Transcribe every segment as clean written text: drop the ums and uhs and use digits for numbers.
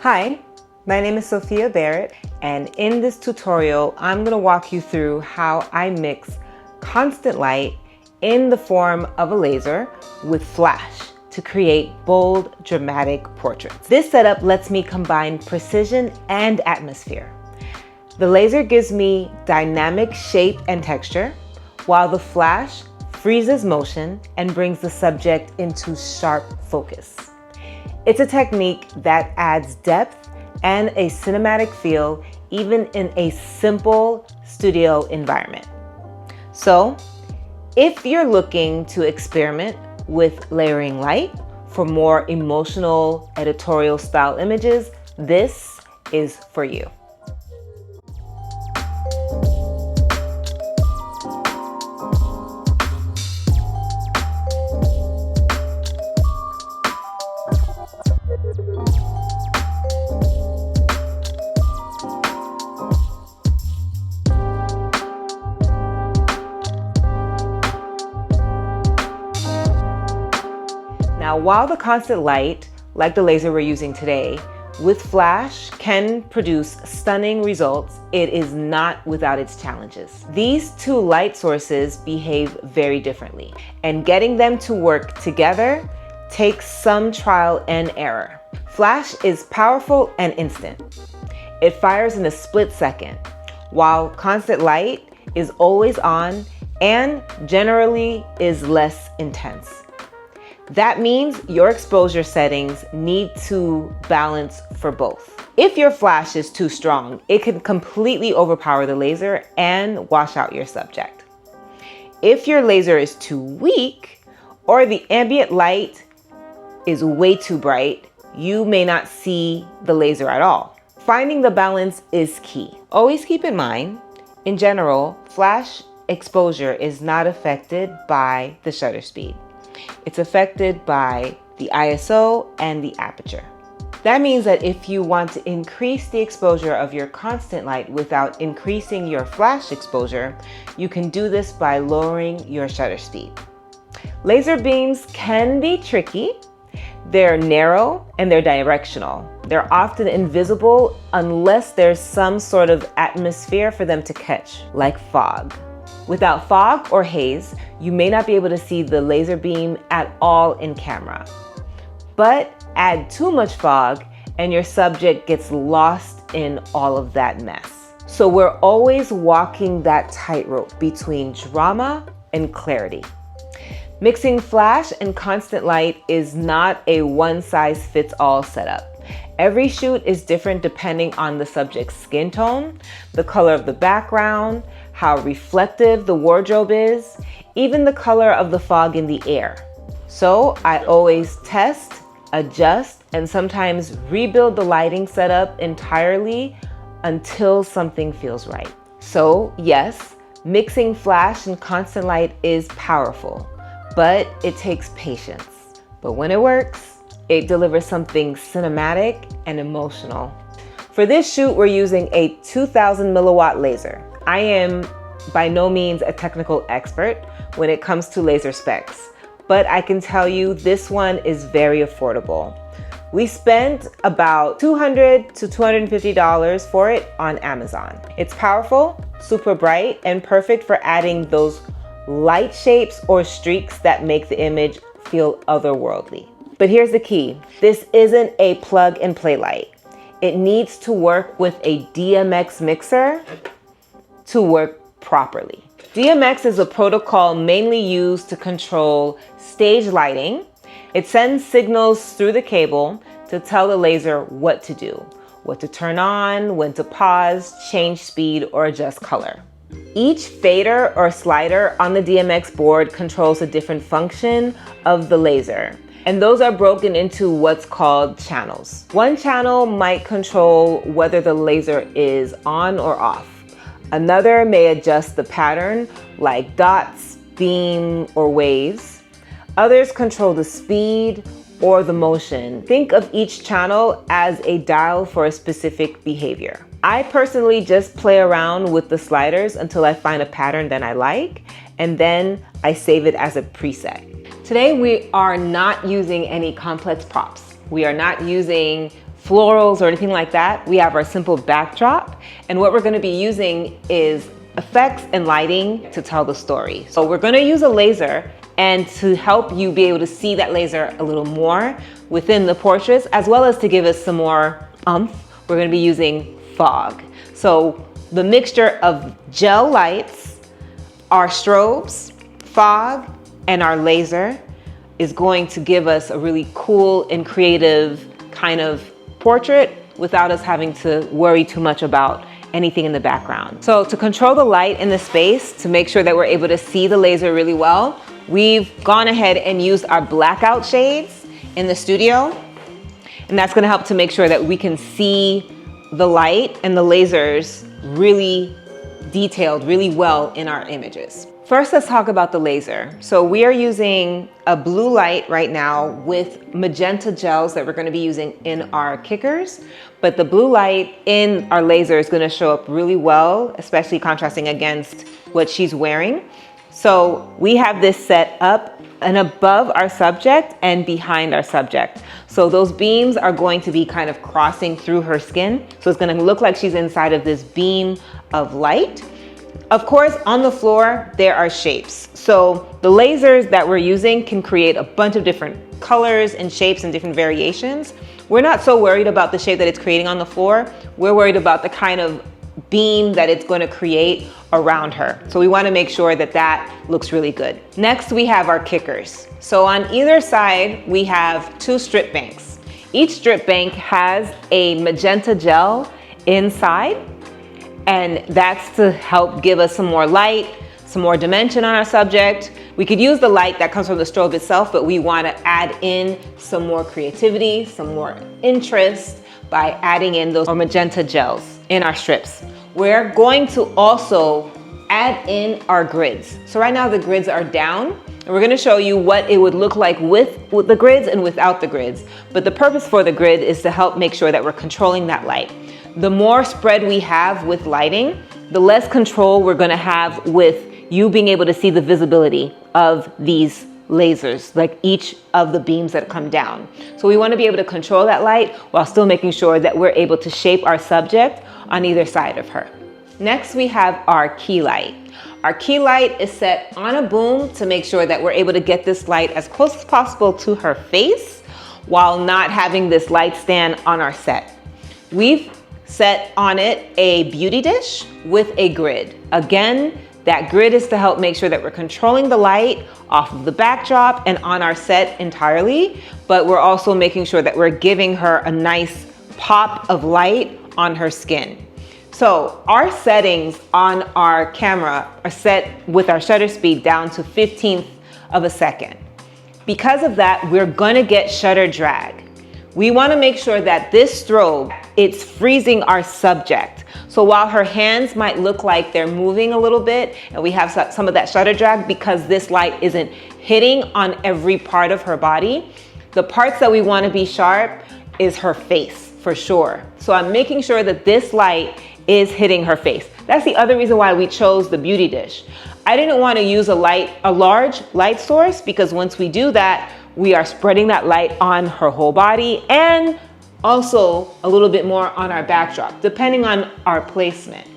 Hi, my name is Sophia Barrett, and in this tutorial, I'm going to walk you through how I mix constant light in the form of a laser with flash to create bold, dramatic portraits. This setup lets me combine precision and atmosphere. The laser gives me dynamic shape and texture, while the flash freezes motion and brings the subject into sharp focus. It's a technique that adds depth and a cinematic feel even in a simple studio environment. So, if you're looking to experiment with layering light for more emotional editorial style images, this is for you. Now, while the constant light, like the laser we're using today, with flash can produce stunning results, it is not without its challenges. These two light sources behave very differently, and getting them to work together takes some trial and error. Flash is powerful and instant. It fires in a split second, while constant light is always on and generally is less intense. That means your exposure settings need to balance for both. If your flash is too strong, it can completely overpower the laser and wash out your subject. If your laser is too weak or the ambient light is way too bright, you may not see the laser at all. Finding the balance is key. Always keep in mind, in general, flash exposure is not affected by the shutter speed. It's affected by the ISO and the aperture. That means that if you want to increase the exposure of your constant light without increasing your flash exposure, you can do this by lowering your shutter speed. Laser beams can be tricky. They're narrow and they're directional. They're often invisible unless there's some sort of atmosphere for them to catch, like fog. Without fog or haze, you may not be able to see the laser beam at all in camera. But add too much fog and your subject gets lost in all of that mess. So we're always walking that tightrope between drama and clarity. Mixing flash and constant light is not a one-size-fits-all setup. Every shoot is different depending on the subject's skin tone, the color of the background, how reflective the wardrobe is, even the color of the fog in the air. So I always test, adjust, and sometimes rebuild the lighting setup entirely until something feels right. So yes, mixing flash and constant light is powerful, but it takes patience. But when it works, it delivers something cinematic and emotional. For this shoot, we're using a 2000 milliwatt laser. I am by no means a technical expert when it comes to laser specs, but I can tell you this one is very affordable. We spent about $200 to $250 for it on Amazon. It's powerful, super bright, and perfect for adding those light shapes or streaks that make the image feel otherworldly. But here's the key. This isn't a plug and play light. It needs to work with a DMX mixer to work properly. DMX is a protocol mainly used to control stage lighting. It sends signals through the cable to tell the laser what to do, what to turn on, when to pause, change speed, or adjust color. Each fader or slider on the DMX board controls a different function of the laser, and those are broken into what's called channels. One channel might control whether the laser is on or off. Another may adjust the pattern, like dots, beam, or waves. Others control the speed or the motion. Think of each channel as a dial for a specific behavior. I personally just play around with the sliders until I find a pattern that I like, and then I save it as a preset. Today we are not using any complex props. We are not using florals or anything like that. We have our simple backdrop, and what we're going to be using is effects and lighting to tell the story. So we're going to use a laser, and to help you be able to see that laser a little more within the portraits, as well as to give us some more oomph, we're going to be using fog. So the mixture of gel lights, our strobes, fog, and our laser is going to give us a really cool and creative kind of portrait without us having to worry too much about anything in the background. So to control the light in the space, to make sure that we're able to see the laser really well, we've gone ahead and used our blackout shades in the studio. And that's gonna help to make sure that we can see the light and the lasers really detailed really well in our images. First, let's talk about the laser. So we are using a blue light right now with magenta gels that we're going to be using in our kickers. But the blue light in our laser is going to show up really well, especially contrasting against what she's wearing. So we have this set up and above our subject and behind our subject. So those beams are going to be kind of crossing through her skin. So it's going to look like she's inside of this beam of light. Of course, on the floor, there are shapes. So the lasers that we're using can create a bunch of different colors and shapes and different variations. We're not so worried about the shape that it's creating on the floor. We're worried about the kind of beam that it's going to create around her. So we want to make sure that that looks really good. Next, we have our kickers. So on either side, we have two strip banks. Each strip bank has a magenta gel inside, and that's to help give us some more light, some more dimension on our subject. We could use the light that comes from the strobe itself, but we want to add in some more creativity, some more interest by adding in those magenta gels in our strips. We're going to also add in our grids. So right now the grids are down, and we're going to show you what it would look like with the grids and without the grids. But the purpose for the grid is to help make sure that we're controlling that light. The more spread we have with lighting, the less control we're going to have with you being able to see the visibility of these lasers, like each of the beams that come down. So we want to be able to control that light while still making sure that we're able to shape our subject on either side of her. Next, we have our key light. Our key light is set on a boom to make sure that we're able to get this light as close as possible to her face while not having this light stand on our set. We've set on it a beauty dish with a grid. Again, that grid is to help make sure that we're controlling the light off of the backdrop and on our set entirely, but we're also making sure that we're giving her a nice pop of light on her skin. So our settings on our camera are set with our shutter speed down to 1/15 of a second. Because of that, we're gonna get shutter drag. We wanna make sure that this strobe, it's freezing our subject. So while her hands might look like they're moving a little bit, and we have some of that shutter drag because this light isn't hitting on every part of her body, the parts that we wanna be sharp is her face, for sure. So I'm making sure that this light is hitting her face. That's the other reason why we chose the beauty dish. I didn't want to use a large light source, because once we do that, we are spreading that light on her whole body and also a little bit more on our backdrop, depending on our placement.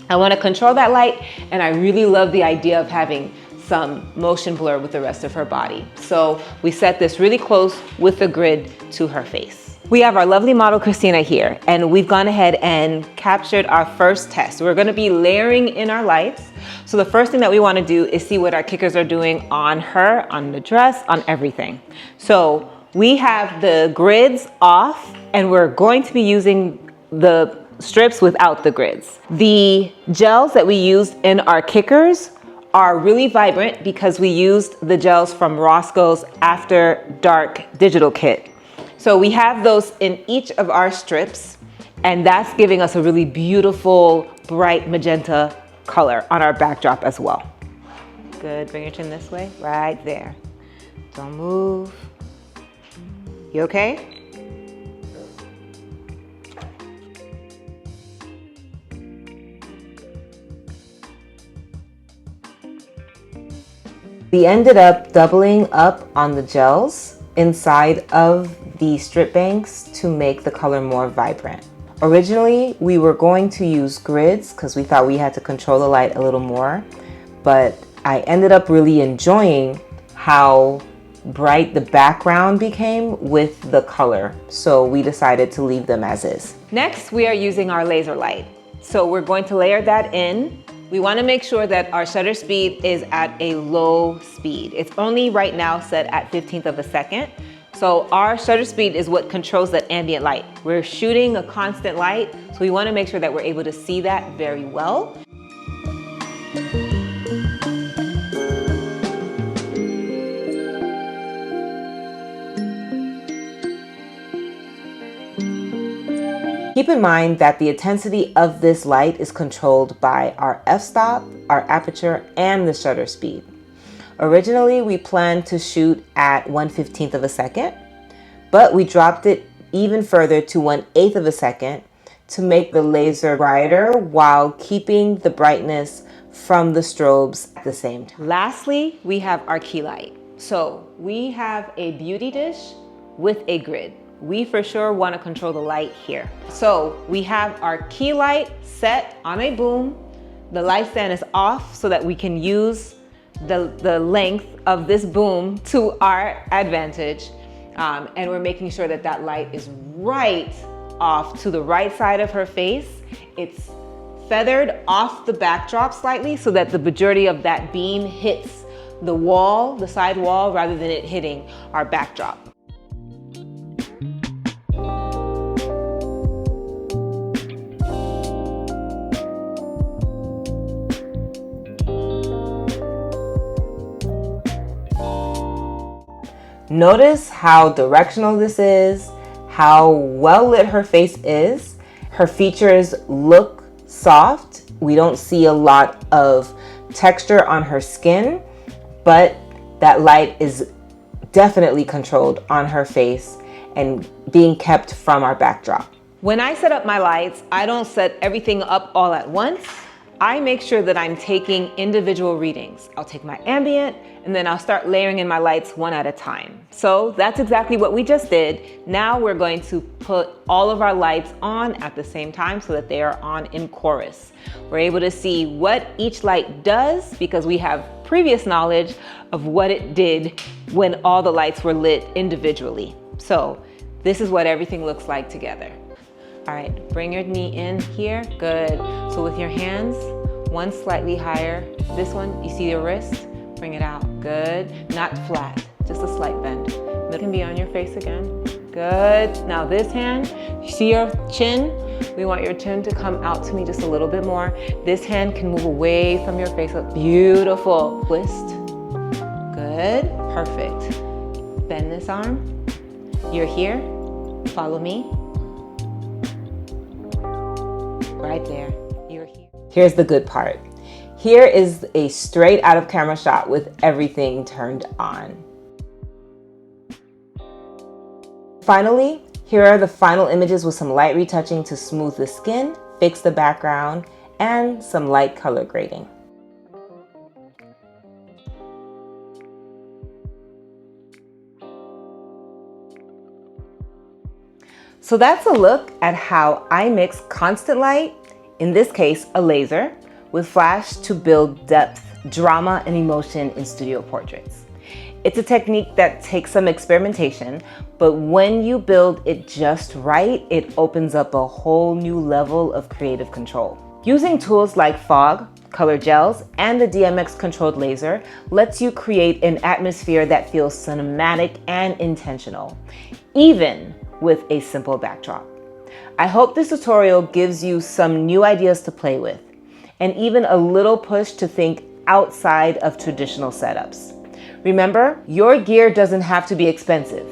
I want to control that light, and I really love the idea of having some motion blur with the rest of her body. So we set this really close with the grid to her face. We have our lovely model Christina here, and we've gone ahead and captured our first test. We're gonna be layering in our lights. So the first thing that we wanna do is see what our kickers are doing on her, on the dress, on everything. So we have the grids off, and we're going to be using the strips without the grids. The gels that we used in our kickers are really vibrant because we used the gels from Roscoe's After Dark digital kit. So we have those in each of our strips, and that's giving us a really beautiful, bright magenta color on our backdrop as well. Good, bring your chin this way, right there. Don't move. You okay? We ended up doubling up on the gels inside of the strip banks to make the color more vibrant. Originally, we were going to use grids because we thought we had to control the light a little more, but I ended up really enjoying how bright the background became with the color. So we decided to leave them as is. Next, we are using our laser light. So we're going to layer that in. We want to make sure that our shutter speed is at a low speed. It's only right now set at 1/15 of a second. So our shutter speed is what controls that ambient light. We're shooting a constant light, so we want to make sure that we're able to see that very well. Keep in mind that the intensity of this light is controlled by our f-stop, our aperture, and the shutter speed. Originally, we planned to shoot at 1/15 of a second, but we dropped it even further to 1/8 of a second to make the laser brighter while keeping the brightness from the strobes at the same time. Lastly, we have our key light. So we have a beauty dish with a grid. We for sure want to control the light here. So we have our key light set on a boom. The light stand is off so that we can use the length of this boom to our advantage. And we're making sure that that light is right off to the right side of her face. It's feathered off the backdrop slightly so that the majority of that beam hits the wall, the side wall, rather than it hitting our backdrop. Notice how directional this is, how well lit her face is. Her features look soft. We don't see a lot of texture on her skin, but that light is definitely controlled on her face and being kept from our backdrop. When I set up my lights, I don't set everything up all at once. I make sure that I'm taking individual readings. I'll take my ambient and then I'll start layering in my lights one at a time. So that's exactly what we just did. Now we're going to put all of our lights on at the same time so that they are on in chorus. We're able to see what each light does because we have previous knowledge of what it did when all the lights were lit individually. So this is what everything looks like together. All right, bring your knee in here, good. So with your hands, one slightly higher. This one, you see your wrist? Bring it out, good. Not flat, just a slight bend. It can be on your face again, good. Now this hand, you see your chin? We want your chin to come out to me just a little bit more. This hand can move away from your face, beautiful. Twist, good, perfect. Bend this arm, you're here, follow me. Right there, you're here. Here's the good part. Here is a straight out of camera shot with everything turned on. Finally, here are the final images with some light retouching to smooth the skin, fix the background, and some light color grading. So that's a look at how I mix constant light, in this case a laser, with flash to build depth, drama, and emotion in studio portraits. It's a technique that takes some experimentation, but when you build it just right, it opens up a whole new level of creative control. Using tools like fog, color gels, and the DMX-controlled laser lets you create an atmosphere that feels cinematic and intentional, even with a simple backdrop. I hope this tutorial gives you some new ideas to play with, and even a little push to think outside of traditional setups. Remember, your gear doesn't have to be expensive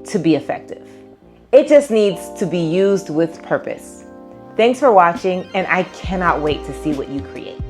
to be effective. It just needs to be used with purpose. Thanks for watching, and I cannot wait to see what you create.